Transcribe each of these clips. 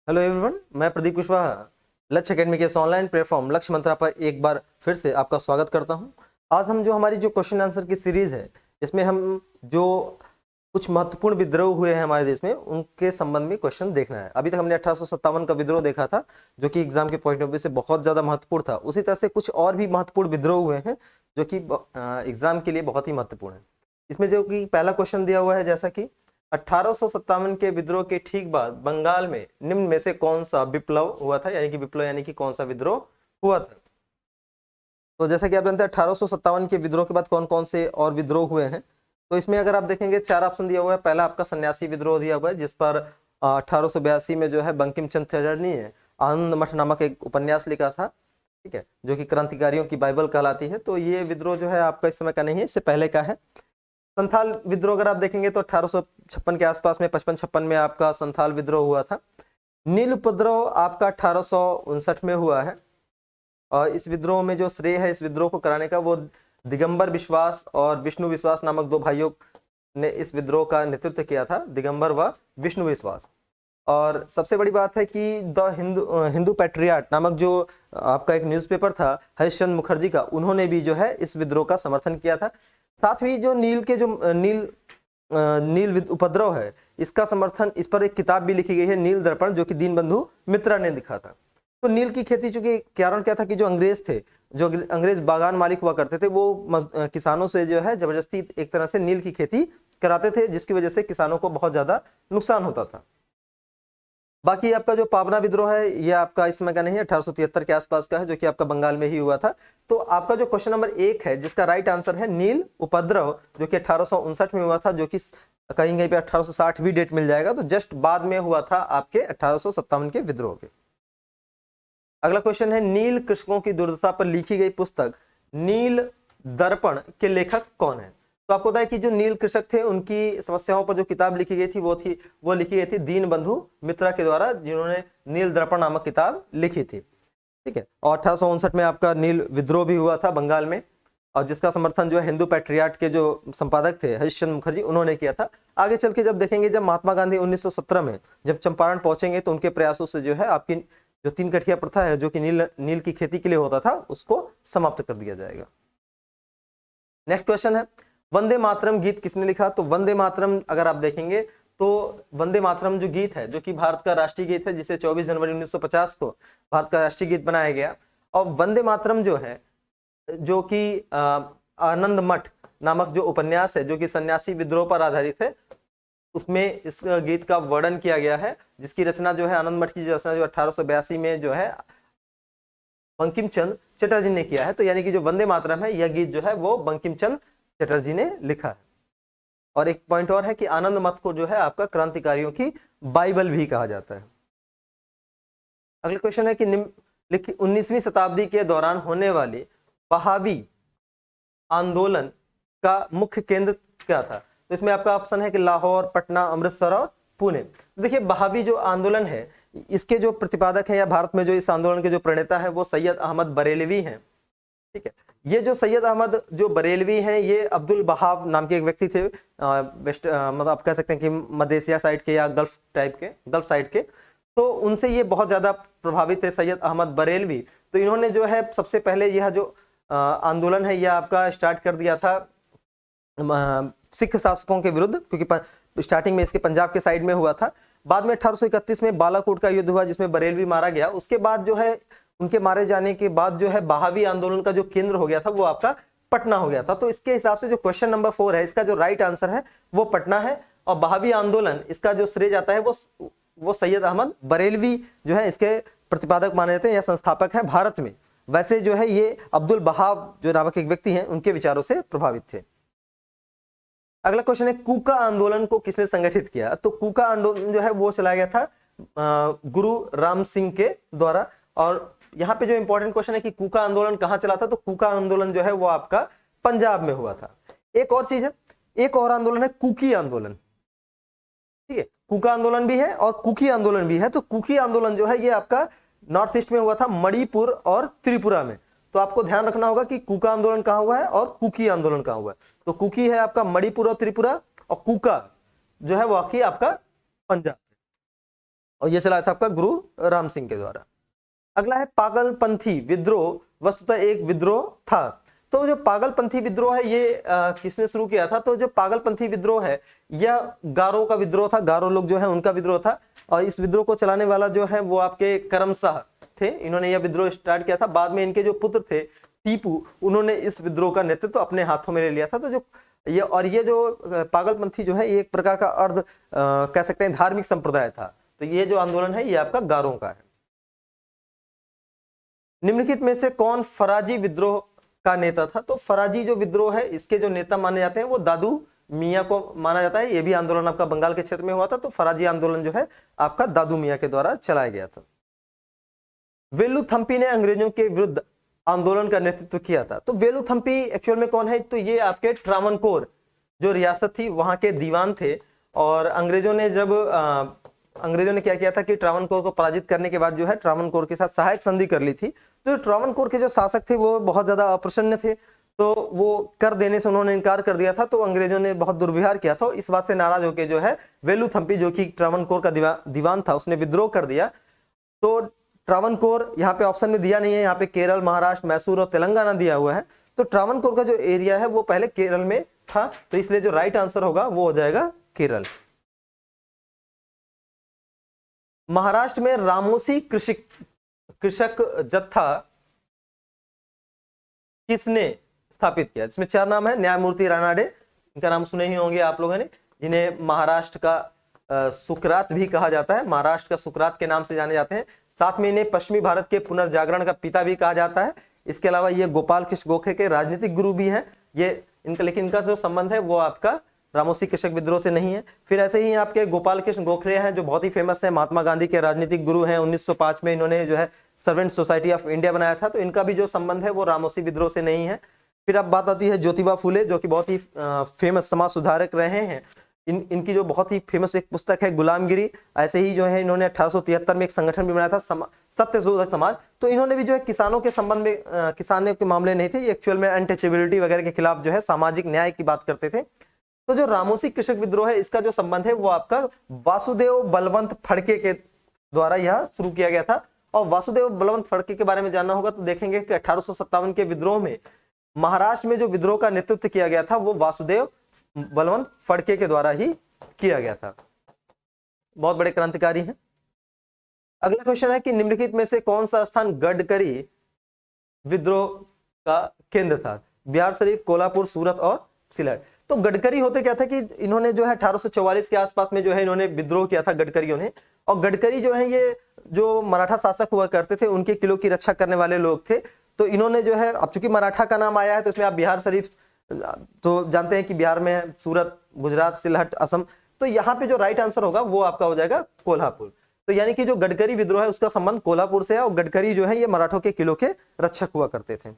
Hello everyone, मैं प्रदीप कुशवाहा लक्ष्य academy के इस ऑनलाइन प्लेटफॉर्म लक्ष्य मंत्रा पर एक बार फिर से आपका स्वागत करता हूं। आज हम हमारी जो क्वेश्चन आंसर की सीरीज है, इसमें हम जो कुछ महत्वपूर्ण विद्रोह हुए हैं हमारे देश में, उनके संबंध में क्वेश्चन देखना है। अभी तक हमने 1857 का विद्रोह देखा था, जो कि एग्जाम के पॉइंट ऑफ व्यू से बहुत ज्यादा महत्वपूर्ण था। उसी तरह से कुछ और भी महत्वपूर्ण विद्रोह हुए हैं जो कि एग्जाम के लिए बहुत ही महत्वपूर्ण है। इसमें जो कि पहला क्वेश्चन दिया हुआ है, जैसा कि 1857 के विद्रोह के ठीक बाद बंगाल में निम्न में से कौन सा विप्लव हुआ था, यानी कि विप्लव यानी कि कौन सा विद्रोह हुआ था। तो जैसा कि आप जानते हैं 1857 के विद्रोह के बाद कौन कौन से और विद्रोह हुए हैं। तो इसमें अगर आप देखेंगे 4 ऑप्शन दिया हुआ है। पहला आपका सन्यासी विद्रोह दिया हुआ है, जिस पर 1882 में जो है बंकिम चंद्र चटर्जी ने आनंद मठ नामक एक उपन्यास लिखा था, ठीक है, जो कि क्रांतिकारियों की बाइबल कहलाती है। तो ये विद्रोह जो है आपका इस समय का नहीं है, इससे पहले का है। संथाल विद्रोह अगर आप देखेंगे तो 1856 के आसपास में 55-56 में आपका संथाल विद्रोह हुआ था। नील उपद्रव आपका 1859 में हुआ है, और इस विद्रोह में जो श्रेय है इस विद्रोह को कराने का, वो दिगंबर विश्वास और विष्णु विश्वास नामक 2 भाइयों ने इस विद्रोह का नेतृत्व किया था, दिगंबर व विष्णु विश्वास। और सबसे बड़ी बात है कि द हिंदू पैट्रियाट नामक जो आपका एक न्यूज़पेपर था हरिश्चंद्र मुखर्जी का, उन्होंने भी जो है इस विद्रोह का समर्थन किया था। साथ ही जो नील उपद्रव है, इसका समर्थन, इस पर एक किताब भी लिखी गई है, नील दर्पण, जो कि दीनबंधु मित्रा ने लिखा था। तो नील की खेती, चूंकि कारण क्या था कि जो अंग्रेज थे, जो अंग्रेज बागान मालिक हुआ करते थे, वो किसानों से जो है जबरदस्ती एक तरह से नील की खेती कराते थे, जिसकी वजह से किसानों को बहुत ज्यादा नुकसान होता था। बाकी आपका जो पाबना विद्रोह है, ये आपका इस समय का नहीं है, 1873 के आसपास का है, जो कि आपका बंगाल में ही हुआ था। तो आपका जो क्वेश्चन नंबर 1 है, जिसका राइट आंसर है नील उपद्रव, जो कि 1859 में हुआ था, जो कि कहीं कहीं पे 1860 भी डेट मिल जाएगा, तो जस्ट बाद में हुआ था आपके 1857 के विद्रोह के। अगला क्वेश्चन है, नील कृषकों की दुर्दशा पर लिखी गई पुस्तक नील दर्पण के लेखक कौन है। तो आपको पता है कि जो नील कृषक थे, उनकी समस्याओं पर जो किताब लिखी गई थी वो लिखी गई थी दीनबंधु मित्रा के द्वारा, जिन्होंने नील दर्पण नामक किताब लिखी थी, ठीक है। और 1859 में आपका नील विद्रोह भी हुआ था बंगाल में, और जिसका समर्थन जो है हिंदू पैट्रियाट के जो संपादक थे हरिश्चंद्र मुखर्जी, उन्होंने किया था। आगे चल के जब देखेंगे, जब महात्मा गांधी 1917 में जब चंपारण पहुंचेंगे, तो उनके प्रयासों से जो है आपकी जो 3 कठिया प्रथा है, जो कि नील की खेती के लिए होता था, उसको समाप्त कर दिया जाएगा। नेक्स्ट क्वेश्चन है, वंदे मातरम गीत किसने लिखा। तो वंदे मातरम अगर आप देखेंगे तो वंदे मातरम जो गीत है, जो कि भारत का राष्ट्रीय गीत है, जिसे 24 जनवरी 1950 को भारत का राष्ट्रीय गीत बनाया गया। और वंदे मातरम जो है, जो कि आनंद मठ नामक जो उपन्यास है, जो कि सन्यासी विद्रोह पर आधारित है, उसमें इस गीत का वर्णन किया गया है, जिसकी रचना जो है आनंद मठ की रचना जो 1882 में जो है बंकिम चंद्र चटर्जी ने किया है। तो यानी कि जो वंदे मातरम है, यह गीत जो है वो बंकिम चंद्र चटर्जी ने लिखा है। और एक पॉइंट और है कि आनंद मठ को जो है आपका क्रांतिकारियों की बाइबल भी कहा जाता है। अगला क्वेश्चन है कि 19वीं शताब्दी के दौरान होने वाले बहावी आंदोलन का मुख्य केंद्र क्या था। तो इसमें आपका ऑप्शन है कि लाहौर, पटना, अमृतसर और पुणे। देखिए, बहावी जो आंदोलन है, इसके जो प्रतिपादक है, या भारत में जो इस आंदोलन के जो प्रणेता है, वो सैयद अहमद बरेलवी हैं, ठीक है। ये जो सैयद अहमद जो बरेलवी हैं, ये अब्दुल बहाव नाम के एक व्यक्ति थे, मतलब आप कह सकते हैं कि मध्य एशिया साइड के या गल्फ साइड के। तो उनसे ये बहुत ज्यादा प्रभावित है सैयद अहमद बरेलवी। तो इन्होंने जो है सबसे पहले यह जो आंदोलन है, यह आपका स्टार्ट कर दिया था सिख शासकों के विरुद्ध, क्योंकि स्टार्टिंग में इसके पंजाब के साइड में हुआ था। बाद में 1831 में बालाकोट का युद्ध हुआ, जिसमें बरेलवी मारा गया। उसके बाद जो है, उनके मारे जाने के बाद जो है बहावी आंदोलन का जो केंद्र हो गया था, वो आपका पटना हो गया था। तो इसके हिसाब से जो क्वेश्चन नंबर 4 है, इसका जो राइट आंसर है वो पटना है। और बहावी आंदोलन, इसका जो श्रेय जाता है वो सैयद अहमद बरेलवी जो है इसके प्रतिपादक माने जाते हैं या संस्थापक हैं भारत में। वैसे जो है ये अब्दुल बहाव जो नामक एक व्यक्ति हैं, उनके विचारों से प्रभावित थे। अगला क्वेश्चन है, कूका आंदोलन को किसने संगठित किया। तो कूका आंदोलन जो है वो चलाया गया था गुरु राम सिंह के द्वारा। और यहाँ पे जो इंपॉर्टेंट क्वेश्चन है कि कूका आंदोलन कहाँ चला था, तो कूका आंदोलन जो है वो आपका पंजाब में हुआ था। एक और चीज है, एक और आंदोलन है कुकी आंदोलन, ठीक है। कूका आंदोलन भी है और कुकी आंदोलन भी है। तो कुकी आंदोलन जो है ये आपका नॉर्थ ईस्ट में हुआ था, मणिपुर और त्रिपुरा में। तो आपको ध्यान रखना होगा कि कूका आंदोलन कहाँ हुआ है और कुकी आंदोलन कहाँ हुआ है। तो कुकी है आपका मणिपुर और त्रिपुरा, और कूका जो है वो आपका पंजाब। और ये चलाया था आपका गुरु राम सिंह के द्वारा। अगला है पागलपंथी विद्रोह, वस्तुतः एक विद्रोह था। तो जो पागलपंथी विद्रोह है ये किसने शुरू किया था? तो जो पागलपंथी विद्रोह है यह गारो का विद्रोह था, गारो लोग जो है उनका विद्रोह था। और इस विद्रोह को चलाने वाला जो है वो आपके करमशाह थे, इन्होंने यह विद्रोह स्टार्ट किया था। बाद में इनके जो पुत्र थे टीपू, उन्होंने इस विद्रोह का नेतृत्व अपने हाथों में ले लिया था। तो जो ये जो पागलपंथी जो है ये एक प्रकार का अर्ध कह सकते हैं धार्मिक संप्रदाय था। तो ये जो आंदोलन है ये आपका गारों का है। निम्नलिखित में से कौन फराजी विद्रोह का नेता था? तो फराजी जो विद्रोह है इसके जो नेता माने जाते हैं वो दादू मियां को माना जाता है। ये भी आंदोलन आपका बंगाल के क्षेत्र में हुआ था। तो फराजी आंदोलन जो है आपका दादू मियां के द्वारा चलाया गया था। वेलुथम्पी ने अंग्रेजों के विरुद्ध आंदोलन का नेतृत्व किया था। तो वेलुथम्पी एक्चुअल में कौन है? तो ये आपके ट्रावनकोर जो रियासत थी वहां के दीवान थे। और अंग्रेजों ने क्या किया था कि ट्रावनकोर को पराजित करने के बाद जो है ट्रावनकोर के साथ सहायक संधि कर ली थी। तो ट्रावनकोर के जो शासक थे वो बहुत ज्यादा अप्रसन्न थे, तो वो कर देने से उन्होंने इनकार कर दिया था। तो अंग्रेजों ने बहुत दुर्व्यवहार किया था। इस बात से नाराज होकर जो है वेलुथम्पी जो कि ट्रावनकोर का दीवान था उसने विद्रोह कर दिया। तो ट्रावनकोर यहाँ पे ऑप्शन में दिया नहीं है, यहाँ पे केरल, महाराष्ट्र, मैसूर और तेलंगाना दिया हुआ है। तो ट्रावनकोर का जो एरिया है वो पहले केरल में था, तो इसलिए जो राइट आंसर होगा वो हो जाएगा केरल। महाराष्ट्र में रामोसी कृषक जत्था किसने स्थापित किया? इसमें 4 नाम है। न्यायमूर्ति रानाडे, इनका नाम सुने ही होंगे आप लोगों ने, जिन्हें महाराष्ट्र का सुकरात भी कहा जाता है, महाराष्ट्र का सुकरात के नाम से जाने जाते हैं। साथ में इन्हें पश्चिमी भारत के पुनर्जागरण का पिता भी कहा जाता है। इसके अलावा ये गोपाल कृष्ण गोखले के राजनीतिक गुरु भी हैं ये इनका, लेकिन इनका जो संबंध है वो आपका रामोसी कृषक विद्रोह से नहीं है। फिर ऐसे ही आपके गोपाल कृष्ण गोखले हैं जो बहुत ही फेमस है, महात्मा गांधी के राजनीतिक गुरु हैं। 1905 में इन्होंने जो है सर्वेंट सोसाइटी ऑफ इंडिया बनाया था। तो इनका भी जो संबंध है वो रामोसी विद्रोह से नहीं है। फिर अब बात आती है ज्योतिबा फुले, जो कि बहुत ही फेमस समाज सुधारक रहे हैं। इनकी जो बहुत ही फेमस एक पुस्तक है गुलामगिरी। ऐसे ही जो है इन्होंने 1873 में एक संगठन भी बनाया था सत्यशोधक समाज। तो इन्होंने भी जो है किसानों के संबंध में, किसानों के मामले नहीं थे, ये एक्चुअल में अनटचेबिलिटी वगैरह के खिलाफ जो है सामाजिक न्याय की बात करते थे। तो जो रामोसी कृषक विद्रोह है इसका जो संबंध है वो आपका वासुदेव बलवंत फड़के के द्वारा यह शुरू किया गया था। और वासुदेव बलवंत फड़के के बारे में जानना होगा तो देखेंगे कि 1857 के विद्रोह में महाराष्ट्र में जो विद्रोह का नेतृत्व किया गया था वो वासुदेव बलवंत फड़के के द्वारा ही किया गया था। बहुत बड़े क्रांतिकारी हैं। अगला क्वेश्चन है कि निम्नलिखित में से कौन सा स्थान गडकरी विद्रोह का केंद्र था? बिहार शरीफ, कोल्हापुर, सूरत और सिलहट। तो गडकरी होते क्या था कि इन्होंने जो है 1844 के आसपास में जो है इन्होंने विद्रोह किया था गडकरियों ने। और गडकरी जो है ये जो मराठा शासक हुआ करते थे उनके किलों की रक्षा करने वाले लोग थे। तो इन्होंने जो है, अब चूंकि मराठा का नाम आया है तो इसमें आप बिहार शरीफ तो जानते हैं कि बिहार में है, सूरत, गुजरात, सिलहट, असम। तो यहाँ पे जो राइट आंसर होगा वो आपका हो जाएगा कोल्हापुर। तो यानी कि जो गडकरी विद्रोह है उसका संबंध कोल्हापुर से है। और गडकरी जो है ये मराठों के किलों के रक्षक हुआ करते थे।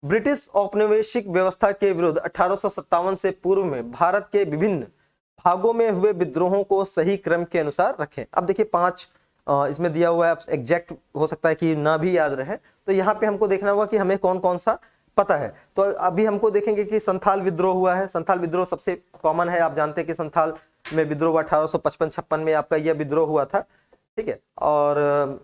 ब्रिटिश औपनिवेशिक व्यवस्था के विरुद्ध 1857 से पूर्व में भारत के विभिन्न भागों में हुए विद्रोहों को सही क्रम के अनुसार रखें। अब देखिए 5 इसमें दिया हुआ है, एग्जैक्ट हो सकता है कि ना भी याद रहे। तो यहाँ पे हमको देखना होगा कि हमें कौन कौन सा पता है। तो अभी हमको देखेंगे कि संथाल विद्रोह हुआ है। संथाल विद्रोह सबसे कॉमन है, आप जानते हैं कि संथाल में विद्रोह हुआ 1855-56 में आपका यह विद्रोह हुआ था। ठीक है। और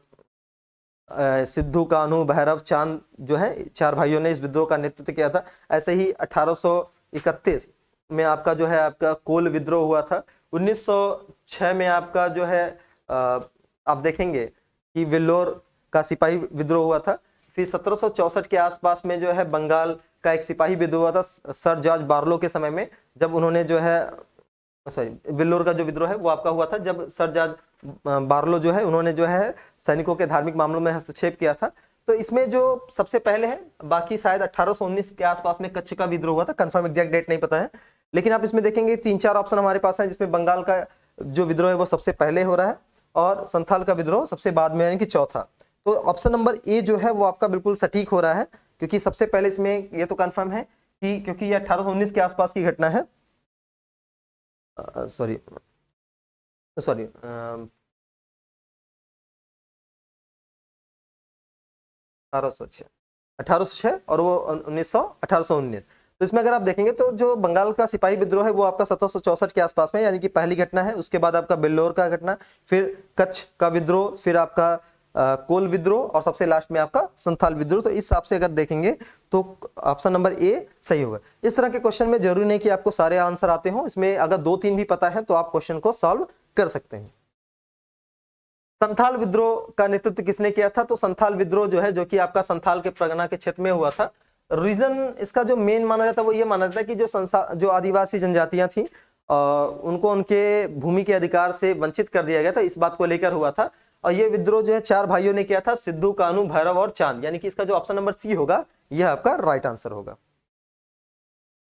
सिद्धू, कान्हू, भैरव, चांद जो है 4 भाइयों ने इस विद्रोह का नेतृत्व किया था। ऐसे ही 1831 में आपका जो है आपका कोल विद्रोह हुआ था। 1906 में आपका जो है आप देखेंगे कि वेल्लोर का सिपाही विद्रोह हुआ था। फिर 1764 के आसपास में जो है बंगाल का एक सिपाही विद्रोह हुआ था सर जॉर्ज बार्लो के समय में, जब उन्होंने जो है वेल्लोर का जो विद्रोह है वो आपका हुआ था जब सर जॉर्ज बार्लो जो है उन्होंने जो है सैनिकों के धार्मिक मामलों में हस्तक्षेप किया था। तो इसमें जो सबसे पहले है, बाकी शायद 1819 के आसपास में कच्छ का विद्रोह हुआ था, कंफर्म एग्जैक्ट डेट नहीं पता है। लेकिन आप इसमें देखेंगे 3-4 ऑप्शन हमारे पास है जिसमें बंगाल का जो विद्रोह है वो सबसे पहले हो रहा है और संथाल का विद्रोह सबसे बाद में, यानी कि चौथा। तो ऑप्शन नंबर ए जो है वो आपका बिल्कुल सटीक हो रहा है, क्योंकि सबसे पहले इसमें ये तो कंफर्म है कि क्योंकि ये 1819 के आसपास की घटना है। सॉरी 1806 और वो 1819। तो इसमें अगर आप देखेंगे तो जो बंगाल का सिपाही विद्रोह है वो आपका 1764 के आसपास में, यानी कि पहली घटना है। उसके बाद आपका बेल्लोर का घटना, फिर कच्छ का विद्रोह, फिर आपका कोल विद्रोह और सबसे लास्ट में आपका संथाल विद्रोह। तो इस हिसाब से अगर देखेंगे तो ऑप्शन नंबर ए सही होगा। इस तरह के क्वेश्चन में जरूरी नहीं कि आपको सारे आंसर आते हो, इसमें अगर 2-3 भी पता है तो आप क्वेश्चन को सॉल्व कर सकते हैं। संथाल विद्रोह का नेतृत्व किसने किया था? तो संथाल विद्रोह जो है, जो कि आपका संथाल के परगना के क्षेत्र में हुआ था। रीजन इसका जो मेन माना जाता है वो ये माना जाता है कि जो आदिवासी जनजातियां थी उनको उनके भूमि के अधिकार से वंचित कर दिया गया था, इस बात को लेकर हुआ था। और ये विद्रोह जो है 4 भाइयों ने किया था, सिद्धू, कानू, भैरव और चांद, यानी कि इसका जो ऑप्शन नंबर सी होगा यह आपका राइट आंसर होगा।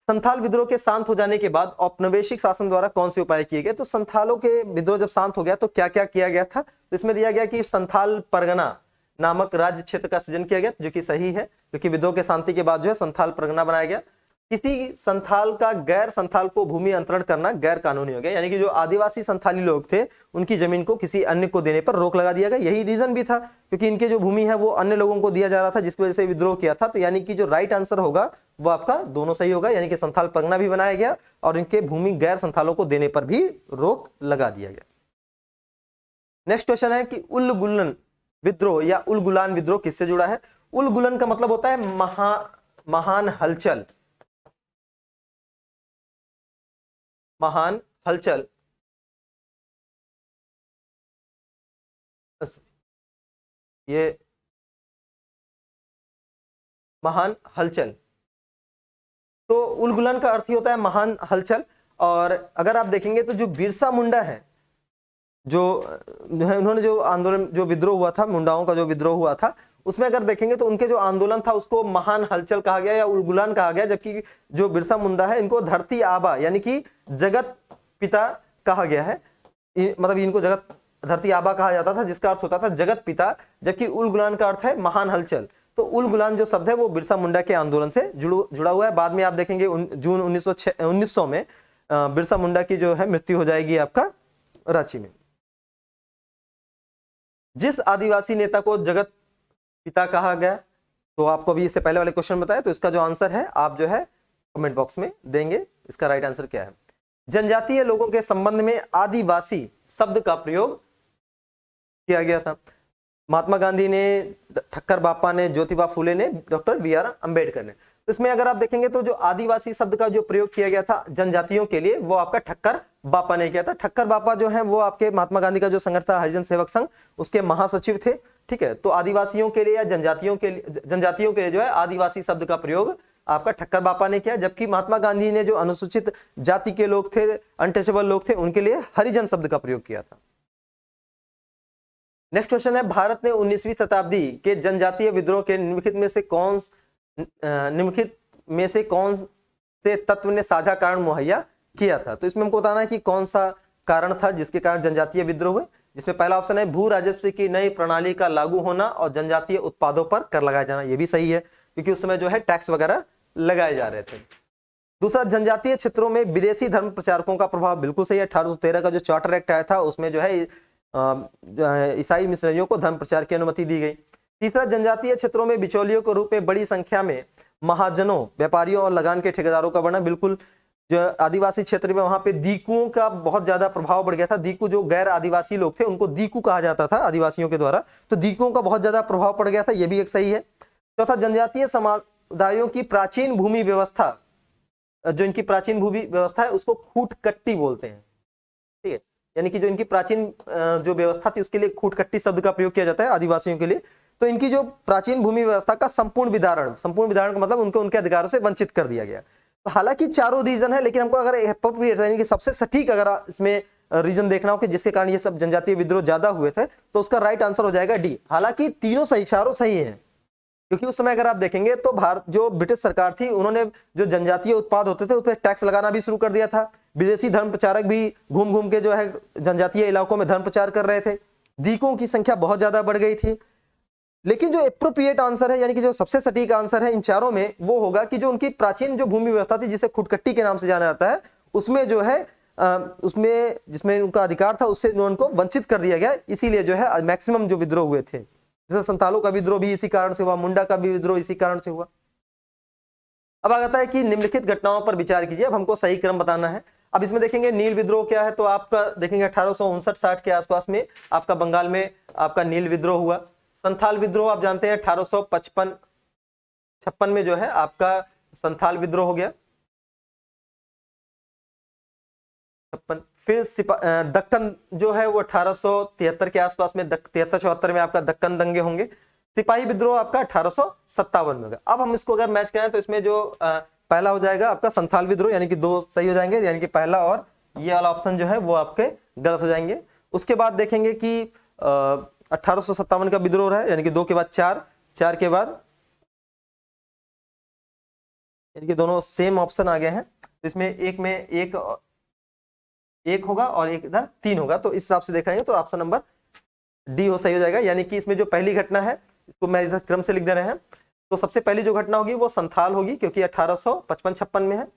संथाल विद्रोह के शांत हो जाने के बाद औपनिवेशिक शासन द्वारा कौन से उपाय किए गए? तो संथालों के विद्रोह जब शांत हो गया तो क्या क्या किया गया था? तो इसमें दिया गया कि संथाल परगना नामक राज्य क्षेत्र का सृजन किया गया, जो कि सही है, क्योंकि विद्रोह के शांति के बाद जो है संथाल परगना बनाया गया। किसी संथाल का गैर संथाल को भूमि अंतरण करना गैर कानूनी हो गया, यानी कि जो आदिवासी संथाली लोग थे उनकी जमीन को किसी अन्य को देने पर रोक लगा दिया गया। यही रीजन भी था, क्योंकि इनके जो भूमि है वो अन्य लोगों को दिया जा रहा था, जिसकी वजह से विद्रोह किया था। तो यानी कि जो राइट आंसर होगा वो आपका दोनों सही होगा, यानी कि संथाल परगना भी बनाया गया और इनके भूमि गैर संथालों को देने पर भी रोक लगा दिया गया। नेक्स्ट क्वेश्चन है कि उलगुलन विद्रोह या उलगुलान विद्रोह किससे जुड़ा है? उलगुलन का मतलब होता है महान हलचल। महान हलचल, ये महान हलचल, तो उलगुलान का अर्थ ही होता है महान हलचल। और अगर आप देखेंगे तो जो बिरसा मुंडा है, जो है उन्होंने जो आंदोलन, जो विद्रोह हुआ था, मुंडाओं का जो विद्रोह हुआ था, उसमें अगर देखेंगे तो उनके जो आंदोलन था उसको महान हलचल कहा गया या उलगुलान कहा गया। जबकि जो बिरसा मुंडा है इनको धरती आबा यानी कि जगत पिता कहा गया है, मतलब इनको जगत धरती आबा कहा जाता था, जिसका अर्थ होता था जगत पिता, जबकि उलगुलान का अर्थ है महान हलचल। तो उलगुलान जो शब्द है वो बिरसा मुंडा के आंदोलन से जुड़ा हुआ है। बाद में आप देखेंगे जून 1900 में बिरसा मुंडा की जो है मृत्यु हो जाएगी आपका रांची में। जिस आदिवासी नेता को जगत पिता कहा गया, तो आपको भी इससे पहले वाले क्वेश्चन बताया, तो इसका जो आंसर है आप जो है कमेंट बॉक्स में देंगे, इसका राइट आंसर क्या है। जनजातीय लोगों के संबंध में आदिवासी शब्द का प्रयोग किया गया था। महात्मा गांधी ने, ठक्कर बापा ने, ज्योतिबा फुले ने, डॉक्टर बी.आर. अंबेडकर ने। तो इसमें अगर आप देखेंगे तो जो आदिवासी शब्द का जो प्रयोग किया गया था जनजातियों के लिए, वो आपका ठक्कर बापा ने किया था। ठक्कर बापा जो है वो आपके महात्मा गांधी का जो संगठन था हरिजन सेवक संघ, उसके महासचिव थे। ठीक है, तो आदिवासियों के लिए या जनजातियों के लिए जो है आदिवासी शब्द का प्रयोग आपका ठक्कर बापा ने किया। जबकि महात्मा गांधी ने जो अनुसूचित जाति के लोग थे, अनटचेबल लोग थे, उनके लिए हरिजन शब्द का प्रयोग किया था। नेक्स्ट क्वेश्चन है, भारत ने 19वीं शताब्दी के जनजातीय विद्रोह के निम्नलिखित में से कौन से तत्व ने साझा कारण मुहैया किया था? तो इसमें हमको बताना है कि कौन सा कारण था जिसके कारण जनजातीय विद्रोह हुए। जिसमें पहला ऑप्शन है भू राजस्व की नई प्रणाली का लागू होना और जनजातीय उत्पादों पर कर लगाया जाना। ये भी सही है, क्योंकि उस समय जो है टैक्स वगैरह लगाए जा रहे थे। दूसरा, जनजातीय क्षेत्रों में विदेशी धर्म प्रचारकों का प्रभाव, बिल्कुल सही है। 1813 का जो चार्टर एक्ट आया था उसमें जो है ईसाई मिशनरियों को धर्म प्रचार की अनुमति दी गई। तीसरा, जनजातीय क्षेत्रों में बिचौलियों के रूप में बड़ी संख्या में महाजनों, व्यापारियों और लगान के ठेकेदारों का बढ़ना, बिल्कुल जो आदिवासी क्षेत्र में वहां पे दीकुओं का बहुत ज्यादा प्रभाव बढ़ गया था। दीकू जो गैर आदिवासी लोग थे उनको दीकू कहा जाता था आदिवासियों के द्वारा, तो दीकुओं का बहुत ज्यादा प्रभाव पड़ गया था, ये भी एक सही है। चौथा, जनजातीय समुदायों की प्राचीन भूमि व्यवस्था, जो इनकी प्राचीन भूमि व्यवस्था है उसको खूटकट्टी बोलते हैं। ठीक है, यानी कि जो इनकी प्राचीन जो व्यवस्था थी उसके लिए खूटकट्टी शब्द का प्रयोग किया जाता है आदिवासियों के लिए। तो इनकी जो प्राचीन भूमि व्यवस्था का संपूर्ण विदारण का मतलब उनको उनके अधिकारों से वंचित कर दिया गया। तो हालांकि चारों रीजन है, लेकिन हमको अगर यानी कि सबसे सटीक अगर इसमें रीजन देखना हो कि जिसके कारण ये सब जनजातीय विद्रोह ज्यादा हुए थे, तो उसका राइट आंसर हो जाएगा डी। हालांकि तीनों सही, चारों सही हैं, क्योंकि उस समय अगर आप देखेंगे तो भारत जो ब्रिटिश सरकार थी उन्होंने जो जनजातीय उत्पाद होते थे उस पर टैक्स लगाना भी शुरू कर दिया था। विदेशी धर्म प्रचारक भी घूम घूम के जो है जनजातीय इलाकों में धर्म प्रचार कर रहे थे। दीकों की संख्या बहुत ज्यादा बढ़ गई थी। लेकिन जो एप्रोप्रिएट आंसर है, यानी कि जो सबसे सटीक आंसर है इन चारों में, वो होगा कि जो उनकी प्राचीन जो भूमि व्यवस्था थी जिसे खुटकट्टी के नाम से जाना जाता है, उसमें जो है उसमें जिसमें उनका अधिकार था उससे उनको वंचित कर दिया गया। इसीलिए जो है मैक्सिमम जो विद्रोह हुए थे, जैसे संथालों का विद्रोह भी इसी कारण से हुआ, मुंडा का भी विद्रोह इसी कारण से हुआ। अब आ जाता है कि निम्नलिखित घटनाओं पर विचार कीजिए। अब हमको सही क्रम बताना है। अब इसमें देखेंगे नील विद्रोह क्या है, तो आपका देखेंगे 1859-60 के आसपास में आपका बंगाल में आपका नील विद्रोह हुआ। संथाल विद्रोह आप जानते हैं 1855-56 में जो है आपका संथाल विद्रोह हो गया। फिर दक्कन जो है वो 1873 के आसपास में 73-74 में आपका दक्कन दंगे होंगे। सिपाही विद्रोह आपका 1857 में होगा। अब हम इसको अगर मैच करें तो इसमें जो पहला हो जाएगा आपका संथाल विद्रोह, यानी कि 2 सही हो जाएंगे, यानी कि पहला और ये वाला ऑप्शन जो है वो आपके गलत हो जाएंगे। उसके बाद देखेंगे कि 1857 का विद्रोह रहा है, यानी कि 2 के बाद 4 के बाद, यानी कि दोनों सेम ऑप्शन आ गए हैं। तो इसमें एक में एक होगा और एक इधर 3 होगा, तो इस हिसाब से देखेंगे तो ऑप्शन नंबर डी हो सही हो जाएगा। यानी कि इसमें जो पहली घटना है इसको मैं इधर क्रम से लिख दे रहे हैं। तो सबसे पहली जो घटना होगी वो संथाल होगी, क्योंकि 1855-56 में है।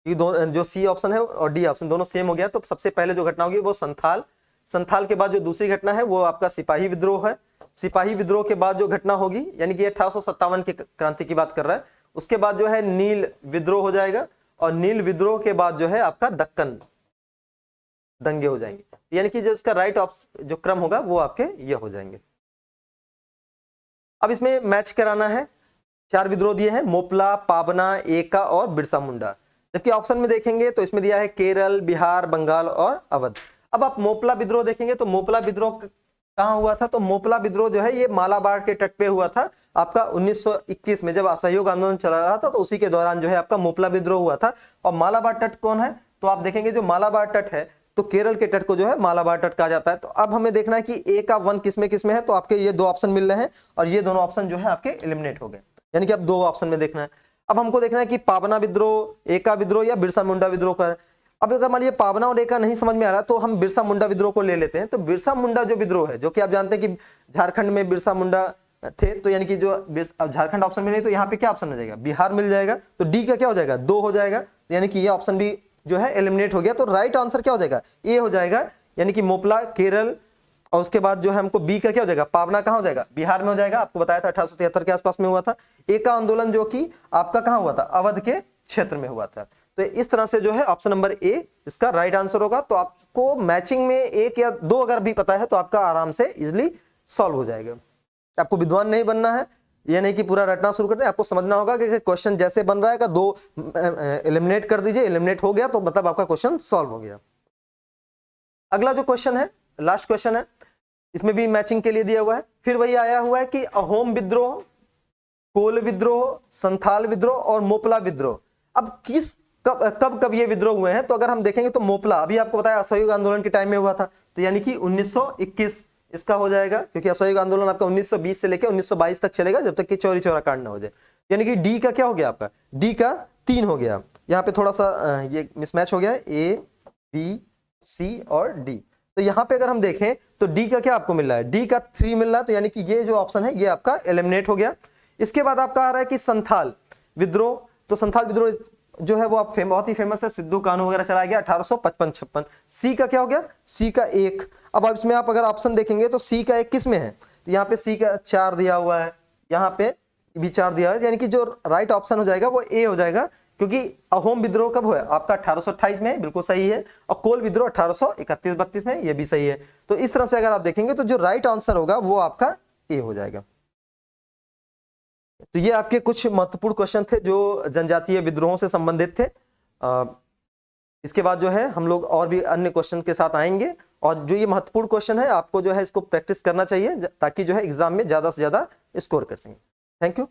ये दोनों जो सी ऑप्शन है और डी ऑप्शन दोनों सेम हो गया, तो सबसे पहले जो घटना होगी वो संथाल। संथाल के बाद जो दूसरी घटना है वो आपका सिपाही विद्रोह है। सिपाही विद्रोह के बाद जो घटना होगी, यानी कि 1857 की क्रांति की बात कर रहा है, उसके बाद जो है नील विद्रोह हो जाएगा, और नील विद्रोह के बाद जो है आपका दक्कन दंगे हो जाएंगे। यानी कि जो इसका राइट ऑप्शन जो क्रम होगा वो आपके ये हो जाएंगे। अब इसमें मैच कराना है। 4 विद्रोह दिए हैं, मोपला, पाबना, एका और बिरसा मुंडा। जबकि ऑप्शन में देखेंगे तो इसमें दिया है केरल, बिहार, बंगाल और अवध। अब आप मोपला विद्रोह देखेंगे तो मोपला विद्रोह कहां हुआ था, तो मोपला विद्रोह जो है ये मालाबार के तट पे हुआ था आपका 1921 में, जब असहयोग आंदोलन चला रहा था तो उसी के दौरान जो है आपका मोपला विद्रोह हुआ था। और मालाबार तट कौन है, तो आप देखेंगे जो मालाबार तट है तो केरल के तट को जो है मालाबार तट कहा जाता है। तो अब हमें देखना है कि ए का 1 किसमें है, तो आपके ये 2 ऑप्शन मिल रहे हैं और ये दोनों ऑप्शन जो है आपके एलिमिनेट हो गए, यानी कि अब 2 ऑप्शन में देखना है। अब हमको देखना है कि पाबना विद्रोह, एका विद्रोह या बिरसा मुंडा विद्रोह का। अब अगर मान लीजिए पाबना और एका नहीं समझ में आ रहा तो हम बिरसा मुंडा विद्रोह को ले लेते हैं। तो बिरसा मुंडा जो विद्रोह है, जो कि आप जानते हैं कि झारखंड में बिरसा मुंडा थे, तो यानी कि जो झारखंड ऑप्शन में नहीं तो यहाँ पे क्या ऑप्शन हो जाएगा, बिहार मिल जाएगा। तो डी का क्या हो जाएगा, 2 हो जाएगा, यानी कि ये ऑप्शन भी जो है एलिमिनेट हो गया। तो राइट आंसर क्या हो जाएगा, ए हो जाएगा, यानी कि मोपला, केरल, और उसके बाद जो है हमको बी का क्या हो जाएगा, पाबना कहां हो जाएगा, बिहार में हो जाएगा। आपको बताया था 1873 के आसपास में हुआ था। एका आंदोलन जो कि आपका कहां हुआ था, अवध के क्षेत्र में हुआ था। तो इस तरह से जो है ऑप्शन नंबर ए इसका राइट आंसर होगा। तो आपको मैचिंग में 1 या 2 अगर भी पता है तो आपका आराम से इजिली सॉल्व हो जाएगा। आपको विद्वान नहीं बनना है, ये नहीं कि पूरा रटना शुरू कर दे। आपको समझना होगा कि क्वेश्चन जैसे बन रहा है, 2 एलिमिनेट कर दीजिए, एलिमिनेट हो गया तो मतलब आपका क्वेश्चन सॉल्व हो गया। अगला जो क्वेश्चन है, लास्ट क्वेश्चन है, इसमें भी मैचिंग के लिए दिया हुआ है। फिर वही आया हुआ है कि अहोम विद्रोह, कोल विद्रोह, संथाल विद्रोह और मोपला विद्रोह, अब कब ये विद्रोह हुए हैं। तो अगर हम देखेंगे तो मोपला अभी आपको बताया असहयोग आंदोलन के टाइम में हुआ था, तो यानी कि 1921 इसका हो जाएगा, क्योंकि असहयोग आंदोलन आपका 1920 से लेकर 1922 तक चलेगा, जब तक कि चौरी चौरा कांड ना हो जाए। यानी कि डी का क्या हो गया, आपका डी का 3 हो गया। यहाँ पे थोड़ा सा ये मिसमैच हो गया, ए, बी, सी और डी। तो यहाँ पे अगर हम देखें तो डी का क्या आपको मिल रहा है, डी का 3 मिल रहा है, तो यानी कि ये जो ऑप्शन है ये आपका एलिमिनेट हो गया। इसके बाद आपका आ रहा है कि संथाल विद्रोह। तो संथाल विद्रोह जो है वो आप बहुत ही फेमस है, सिद्धू कानू वगैरह चलाया गया 1855-56। सी का क्या हो गया, सी का 1। अब इसमें आप अगर ऑप्शन देखेंगे तो सी का 1 किस में है, तो यहाँ पे सी का 4 दिया हुआ है, यहाँ पे भी 4 दिया है, यानी कि जो राइट ऑप्शन हो जाएगा वो ए हो जाएगा। क्योंकि अहोम विद्रोह कब हुआ, आपका 1828 में, बिल्कुल सही है, और कोल विद्रोह 1831-32 में, ये भी सही है। तो इस तरह से अगर आप देखेंगे तो जो राइट आंसर होगा वो आपका ए हो जाएगा। तो ये आपके कुछ महत्वपूर्ण क्वेश्चन थे जो जनजातीय विद्रोहों से संबंधित थे। इसके बाद जो है हम लोग और भी अन्य क्वेश्चन के साथ आएंगे, और जो ये महत्वपूर्ण क्वेश्चन है आपको जो है इसको प्रैक्टिस करना चाहिए, ताकि जो है एग्जाम में ज्यादा से ज्यादा स्कोर कर सकें। Thank you.